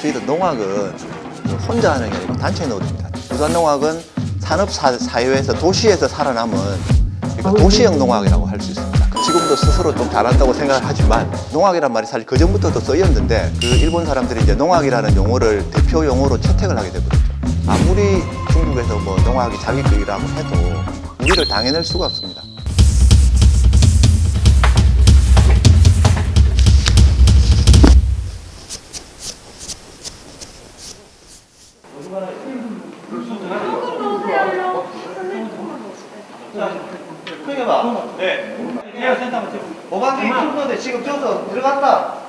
저희들 농악은 혼자 하는 게 아니고 단체 노동입니다. 부산농악은 산업사회에서 도시에서 살아남은 그러니까 도시형 농악이라고 할 수 있습니다. 지금도 스스로 좀 잘한다고 생각을 하지만 농악이란 말이 사실 그전부터도 쓰였는데 그 일본 사람들이 이제 농악이라는 용어를 대표 용어로 채택을 하게 되버렸죠. 아무리 중국에서 뭐 농악이 자기급이라고 해도 우리를 당해낼 수가 없습니다. 크게 봐. 네. 계약 센터만 찍어. 보관기 충분데 지금 줘서 들어갔다.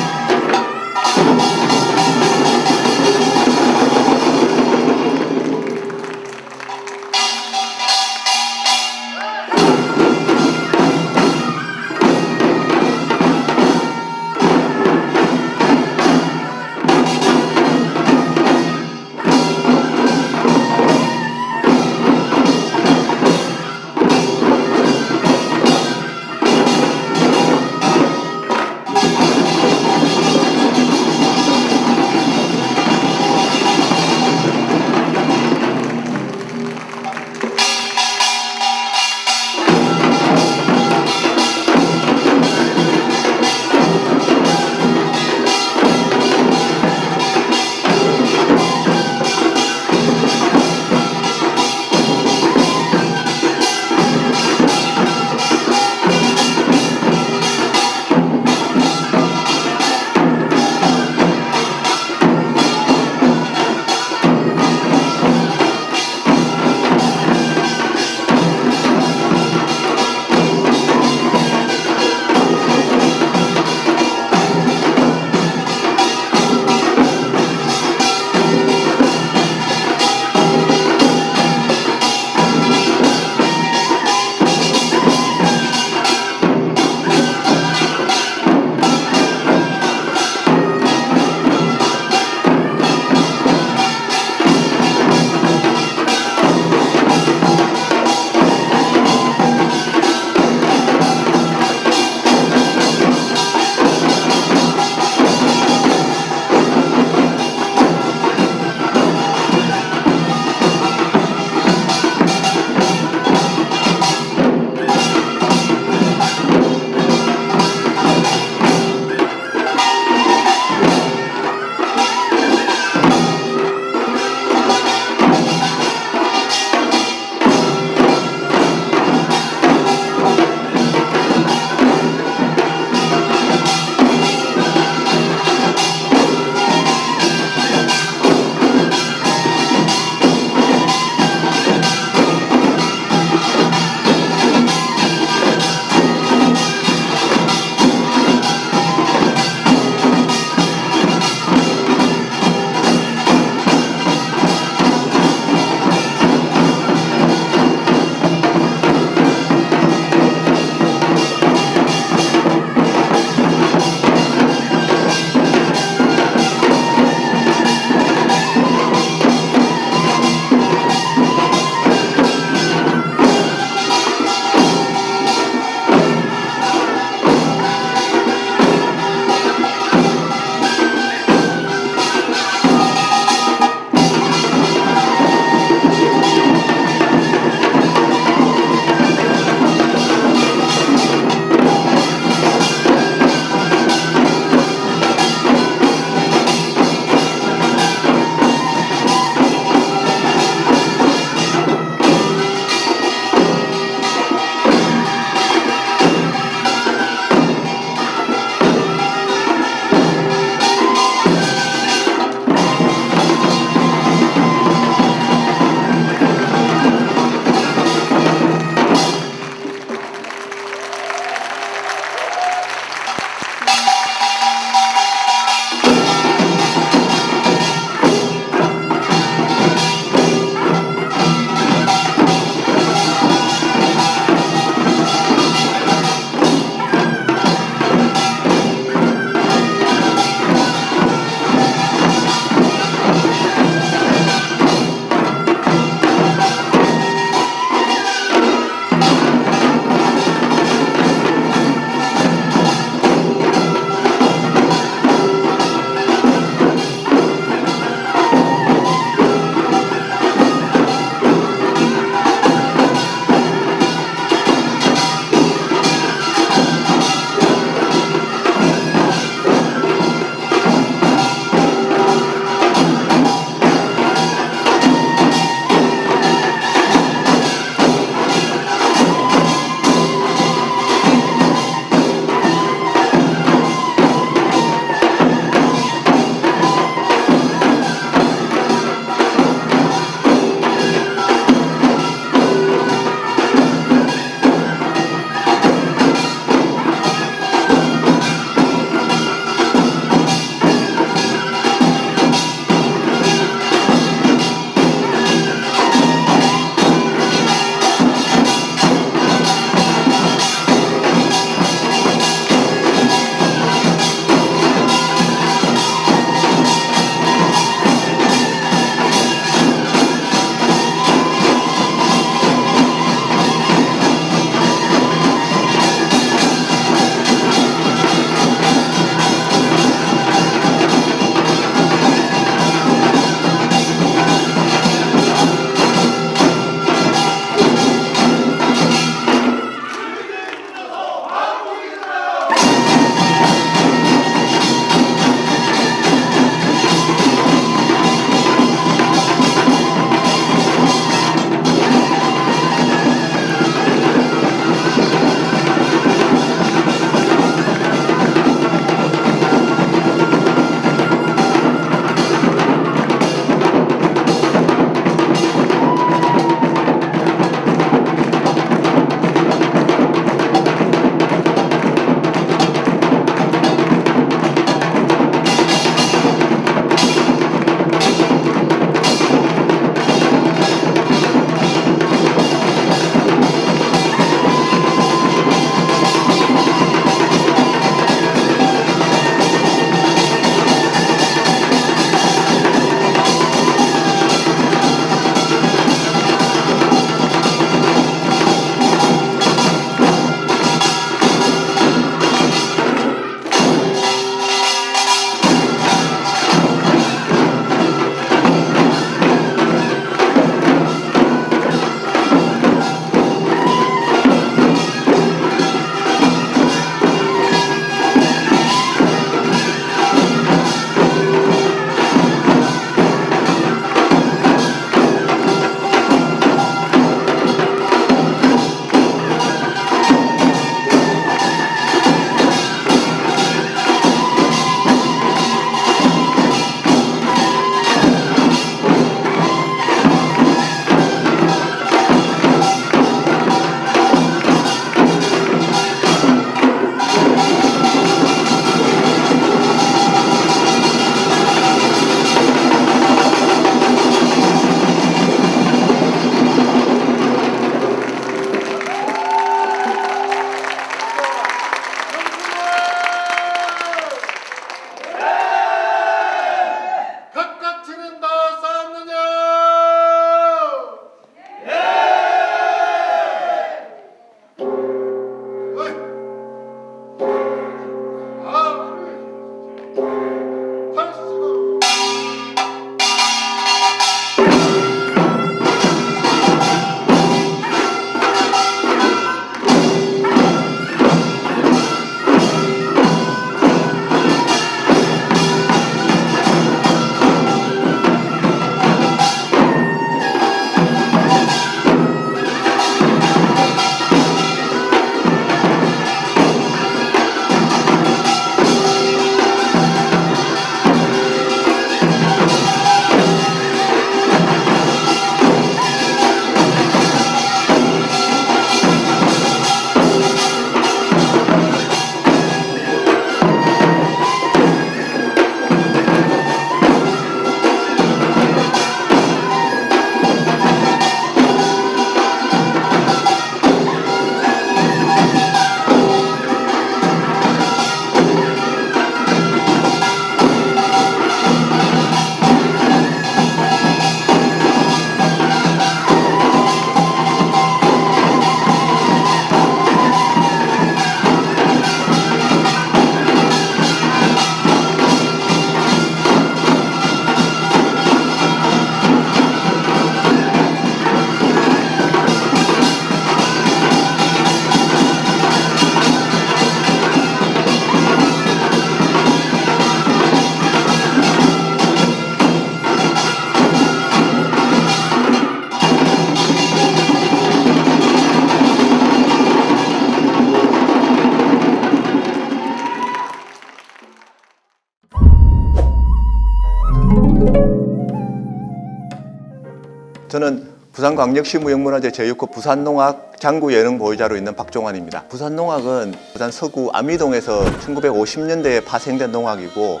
저는 부산광역시 무형문화재 제6호 부산농악 장구 예능 보유자로 있는 박종환입니다. 부산농악은 부산 서구 아미동에서 1950년대에 파생된 농악이고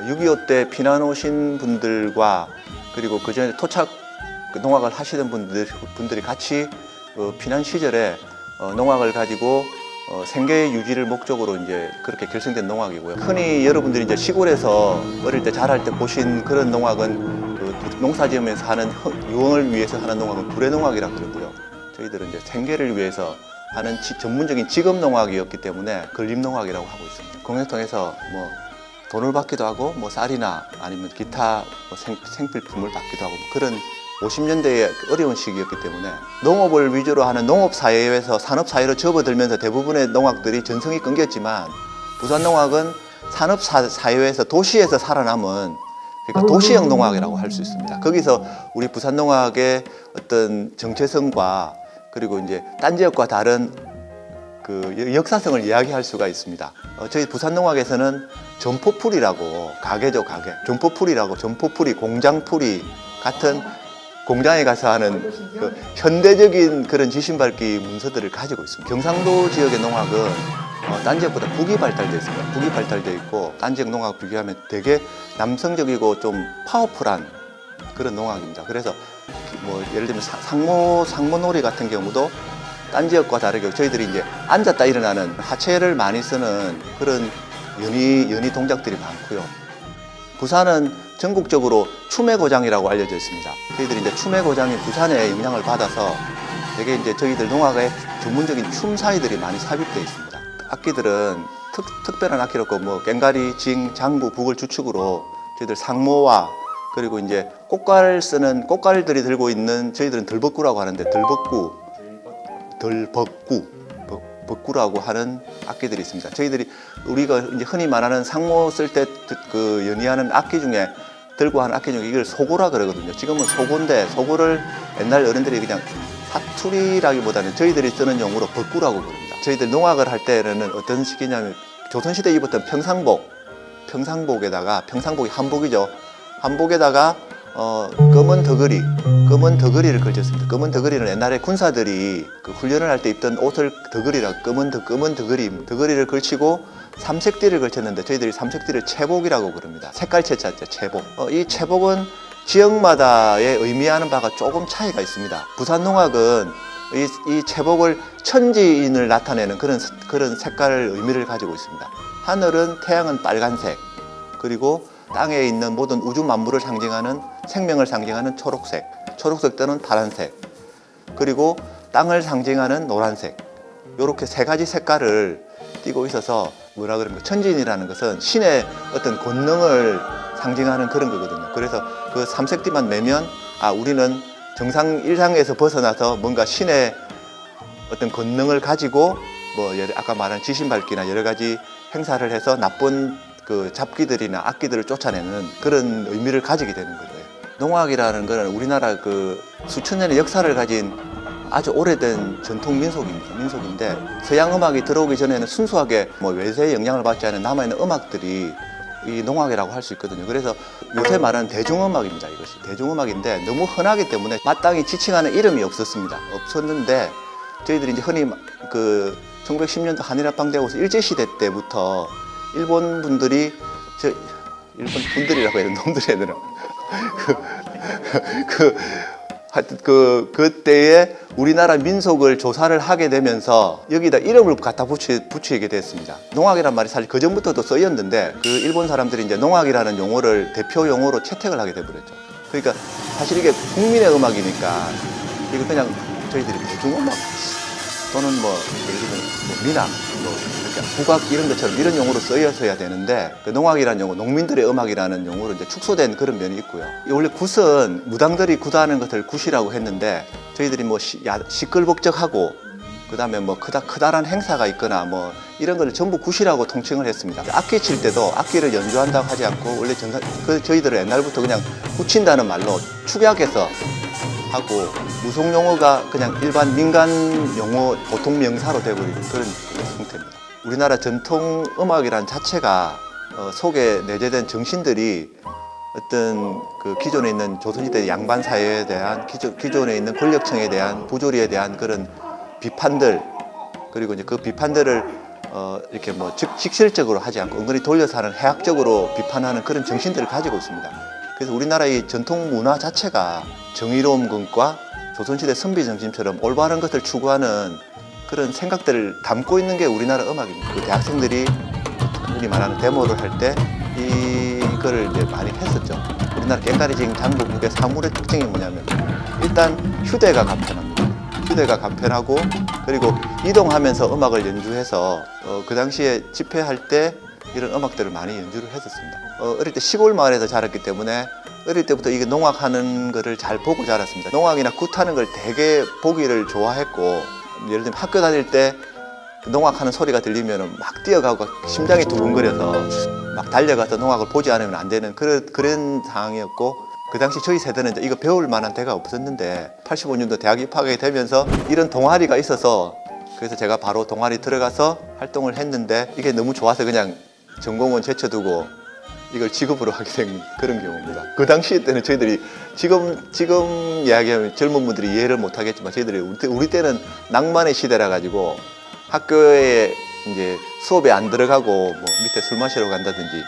6.25 때 피난 오신 분들과 그리고 그 전에 토착 농악을 하시던 분들이 같이 피난 시절에 농악을 가지고 생계 유지를 목적으로 이제 그렇게 결성된 농악이고요. 흔히 여러분들이 이제 시골에서 어릴 때 자랄 때 보신 그런 농악은 농사지으면서 하는 유흥을 위해서 하는 농악은 구례농악이라 그러고요. 저희들은 이제 생계를 위해서 하는 전문적인 직업농악이었기 때문에 건립농악이라고 하고 있습니다. 공약통에서 뭐 돈을 받기도 하고 뭐 쌀이나 아니면 기타 뭐 생필품을 받기도 하고 뭐 그런 50년대의 어려운 시기였기 때문에 농업을 위주로 하는 농업사회에서 산업사회로 접어들면서 대부분의 농악들이 전성이 끊겼지만 부산농악은 산업사회에서 도시에서 살아남은 그러니까 도시형 농악이라고 할 수 있습니다. 거기서 우리 부산농악의 어떤 정체성과 그리고 이제 딴 지역과 다른 그 역사성을 이야기할 수가 있습니다. 저희 부산농악에서는 점포풀이라고 가게죠, 가게. 점포풀이라고 점포풀이, 공장풀이 같은 공장에 가서 하는 그 현대적인 그런 지신밟기 문서들을 가지고 있습니다. 경상도 지역의 농악은 딴 지역보다 북이 발달되어 있습니다. 북이 발달되어 있고 딴 지역 농악 비교하면 되게 남성적이고 좀 파워풀한 그런 농악입니다. 그래서 뭐 예를 들면 상모놀이 같은 경우도 딴 지역과 다르게 저희들이 이제 앉았다 일어나는 하체를 많이 쓰는 그런 연희 동작들이 많고요. 부산은 전국적으로 춤의 고장이라고 알려져 있습니다. 저희들이 이제 춤의 고장이 부산에 영향을 받아서 되게 이제 저희들 농악에 전문적인 춤사위들이 많이 삽입되어 있습니다. 악기들은 특별한 악기로 없고 뭐 꽹가리, 징, 장구, 북을 주축으로 저희들 상모와 그리고 이제 꽃갈 쓰는 꽃갈들이 들고 있는 저희들은 덜벅구라고 하는데 덜벅구라고 하는 악기들이 있습니다. 저희들이 우리가 이제 흔히 말하는 상모 쓸 때 그 연희하는 악기 중에 들고 하는 악기 중에 이걸 소고라 그러거든요. 지금은 소고인데 소고를 옛날 어른들이 그냥 사투리라기보다는 저희들이 쓰는 용어로 벅구라고 부릅니다. 저희들 농악을 할 때는 어떤 시기냐면 조선시대 이후부터 평상복이 한복이죠. 한복에다가 검은 덕거리를 걸쳤습니다. 검은 덕거리는 옛날에 군사들이 그 훈련을 할 때 입던 옷을 검은 덕거리를 걸치고 삼색띠를 걸쳤는데 저희들이 삼색띠를 체복이라고 부릅니다. 색깔 체자죠, 체복. 이 체복은 지역마다의 의미하는 바가 조금 차이가 있습니다. 부산 농악은 이 체복을 천지인을 나타내는 그런 색깔 의미를 가지고 있습니다. 하늘은 태양은 빨간색, 그리고 땅에 있는 모든 우주 만물을 상징하는 생명을 상징하는 초록색 또는 파란색, 그리고 땅을 상징하는 노란색, 이렇게 세 가지 색깔을 띠고 있어서 뭐라 그럽니까? 천지인이라는 것은 신의 어떤 권능을 상징하는 그런 거거든요. 그래서 그 삼색띠만 매면 우리는 정상 일상에서 벗어나서 뭔가 신의 어떤 권능을 가지고 뭐 아까 말한 지신밟기나 여러 가지 행사를 해서 나쁜 그 잡기들이나 악기들을 쫓아내는 그런 의미를 가지게 되는 거예요. 농악이라는 것은 우리나라 그 수천 년의 역사를 가진 아주 오래된 전통 민속인데 서양 음악이 들어오기 전에는 순수하게 뭐 외세의 영향을 받지 않은 남아있는 음악들이 이 농악이라고 할 수 있거든요. 그래서 요새 말하는 대중음악입니다. 이것이 대중음악인데 너무 흔하기 때문에 마땅히 지칭하는 이름이 없었는데 저희들이 이제 흔히 그 1910년도 한일합방되고서 일제시대 때부터 일본 분들이 일본 분들이라고 해야 되나 놈들이 해야 되나 그때에 우리나라 민속을 조사를 하게 되면서 여기다 이름을 갖다 붙이게 됐습니다. 농악이란 말이 사실 그 전부터도 쓰였는데 그 일본 사람들이 이제 농악이라는 용어를 대표 용어로 채택을 하게 돼버렸죠. 그러니까 사실 이게 국민의 음악이니까 이거 그냥 저희들이 대중음악 또는 뭐 예를 들면 뭐 미나 뭐 이렇게 국악 이런 것처럼 이런 용어로 쓰였어야 되는데 그 농악이라는 용어, 농민들의 음악이라는 용어로 이제 축소된 그런 면이 있고요. 원래 굿은 무당들이 굿하는 것을 굿이라고 했는데 저희들이 뭐 시끌벅적하고 그다음에 뭐 크다란 행사가 있거나 뭐 이런 걸 전부 굿이라고 통칭을 했습니다. 악기 칠 때도 악기를 연주한다고 하지 않고 원래 저희들은 옛날부터 그냥 굿친다는 말로 축약해서 하고 무속 용어가 그냥 일반 민간 용어 보통 명사로 되버리는 그런 형태입니다. 우리나라 전통 음악이란 자체가 속에 내재된 정신들이 어떤 그 기존에 있는 조선시대 양반 사회에 대한 기존에 있는 권력층에 대한 부조리에 대한 그런 비판들, 그리고 이제 그 비판들을 이렇게 뭐 직설적으로 하지 않고 은근히 돌려서 하는 해학적으로 비판하는 그런 정신들을 가지고 있습니다. 그래서 우리나라의 전통 문화 자체가 정의로운 것과 조선시대 선비 정신처럼 올바른 것을 추구하는 그런 생각들을 담고 있는 게 우리나라 음악입니다. 그 대학생들이 흔히 말하는 데모를 할 때 이거를 이제 많이 했었죠. 우리나라 깽가리징 장국의 사물의 특징이 뭐냐면 일단 휴대가 간편합니다. 휴대가 간편하고 그리고 이동하면서 음악을 연주해서 그 당시에 집회할 때 이런 음악들을 많이 연주를 했었습니다. 어릴 때 시골 마을에서 자랐기 때문에 어릴 때부터 이게 농악하는 거를 잘 보고 자랐습니다. 농악이나 굿하는 걸 되게 보기를 좋아했고, 예를 들면 학교 다닐 때 농악하는 소리가 들리면 막 뛰어가고 심장이 두근거려서 막 달려가서 농악을 보지 않으면 안 되는 그런 상황이었고, 그 당시 저희 세대는 이제 이거 배울 만한 데가 없었는데 85년도 대학 입학하게 되면서 이런 동아리가 있어서, 그래서 제가 바로 동아리 들어가서 활동을 했는데 이게 너무 좋아서 그냥 전공은 제쳐두고 이걸 직업으로 하게 된 그런 경우입니다. 그 당시 때는 저희들이 지금 이야기하면 젊은 분들이 이해를 못 하겠지만 저희들이 우리 때는 낭만의 시대라 가지고 학교에 이제 수업에 안 들어가고 뭐 밑에 술 마시러 간다든지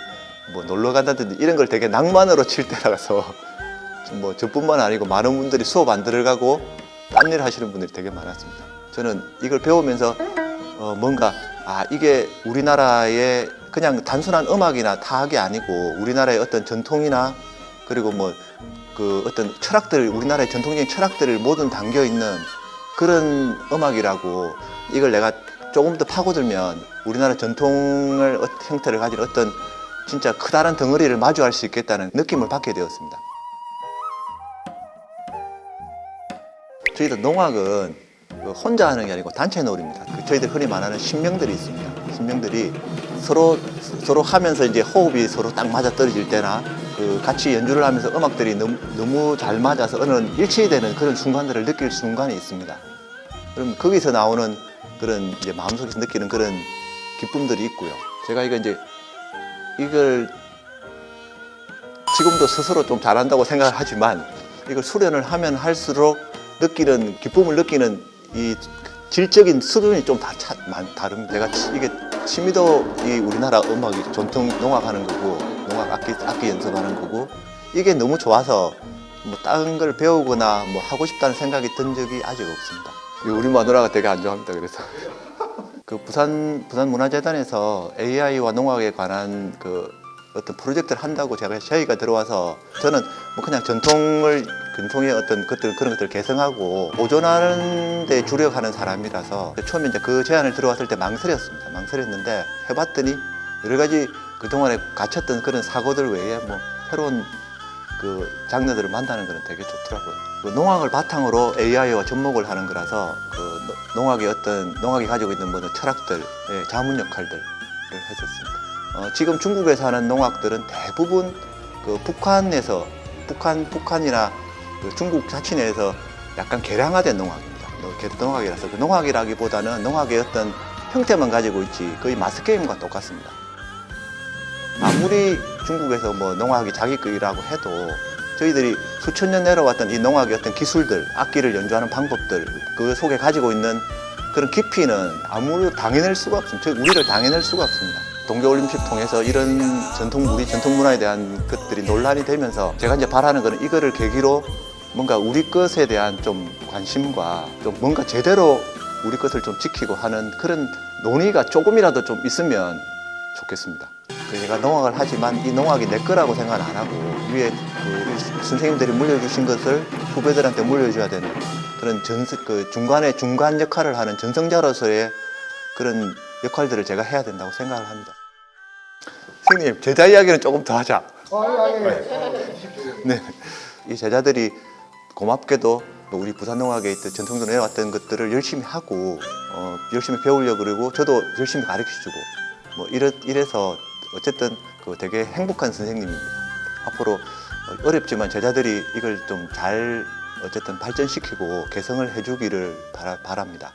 뭐 놀러 간다든지 이런 걸 되게 낭만으로 칠 때라서 뭐 저뿐만 아니고 많은 분들이 수업 안 들어가고 딴 일 하시는 분들이 되게 많았습니다. 저는 이걸 배우면서 뭔가 이게 우리나라의 그냥 단순한 음악이나 타악이 아니고 우리나라의 어떤 전통이나 그리고 뭐 그 어떤 철학들, 우리나라의 전통적인 철학들을 모두 담겨 있는 그런 음악이라고, 이걸 내가 조금 더 파고들면 우리나라 전통을 형태를 가진 어떤 진짜 커다란 덩어리를 마주할 수 있겠다는 느낌을 받게 되었습니다. 저희들 농악은 혼자 하는 게 아니고 단체 놀이입니다. 저희들 흔히 말하는 신명들이 있습니다. 신명들이 서로 하면서 이제 호흡이 서로 딱 맞아 떨어질 때나 그 같이 연주를 하면서 음악들이 너무 잘 맞아서 어느 일치되는 그런 순간들을 느낄 순간이 있습니다. 그럼 거기서 나오는 그런 이제 마음속에서 느끼는 그런 기쁨들이 있고요. 제가 이걸 지금도 스스로 좀 잘한다고 생각을 하지만 이걸 수련을 하면 할수록 느끼는 기쁨을 느끼는 이 질적인 수준이 좀 다릅니다. 제가 이게 취미도 이 우리나라 음악이 전통 농악하는 거고 농악 악기 연습하는 거고, 이게 너무 좋아서 뭐 다른 걸 배우거나 뭐 하고 싶다는 생각이 든 적이 아직 없습니다. 우리 마누라가 되게 안 좋아합니다. 그래서 그 부산문화재단에서 AI와 농악에 관한 그 어떤 프로젝트를 한다고 저희가 들어와서, 저는 뭐 그냥 전통의 어떤 그런 것들을 개성하고 보존하는 데 주력하는 사람이라서 처음에 이제 그 제안을 들어왔을 때 망설였습니다. 망설였는데 해봤더니 여러 가지 그동안에 갇혔던 그런 사고들 외에 뭐 새로운 그 장르들을 만나는 거는 되게 좋더라고요. 그 농악을 바탕으로 AI와 접목을 하는 거라서 그 농악이 가지고 있는 모든 철학들, 자문 역할들을 했었습니다. 지금 중국에서 하는 농악들은 대부분 그 북한이나 그 중국 자치내에서 약간 개량화된 농악입니다. 농악이라서 그 농악이라기보다는 농악의 어떤 형태만 가지고 있지 거의 마스게임과 똑같습니다. 아무리 중국에서 뭐 농악이 자기 거라고 해도 저희들이 수천 년 내려왔던 이 농악의 어떤 기술들, 악기를 연주하는 방법들, 그 속에 가지고 있는 그런 깊이는 아무리 당해낼 수가 없습니다. 우리를 당해낼 수가 없습니다. 동계올림픽 통해서 이런 전통 문화에 대한 것들이 논란이 되면서 제가 이제 바라는 거는 이거를 계기로 뭔가 우리 것에 대한 좀 관심과 좀 뭔가 제대로 우리 것을 좀 지키고 하는 그런 논의가 조금이라도 좀 있으면 좋겠습니다. 제가 농악을 하지만 이 농악이 내 거라고 생각 안 하고 위에 그 선생님들이 물려주신 것을 후배들한테 물려줘야 되는 그런 중간 역할을 하는 전성자로서의 그런 역할들을 제가 해야 된다고 생각을 합니다. 선생님, 제자 이야기는 조금 더 하자. 네, 이 제자들이 고맙게도 우리 부산농악에 있던 전통적으로 내려왔던 것들을 열심히 하고 열심히 배우려고 그러고 저도 열심히 가르쳐주고 뭐 이래서 어쨌든 그 되게 행복한 선생님입니다. 앞으로 어렵지만 제자들이 이걸 좀 잘 어쨌든 발전시키고 개성을 해주기를 바랍니다.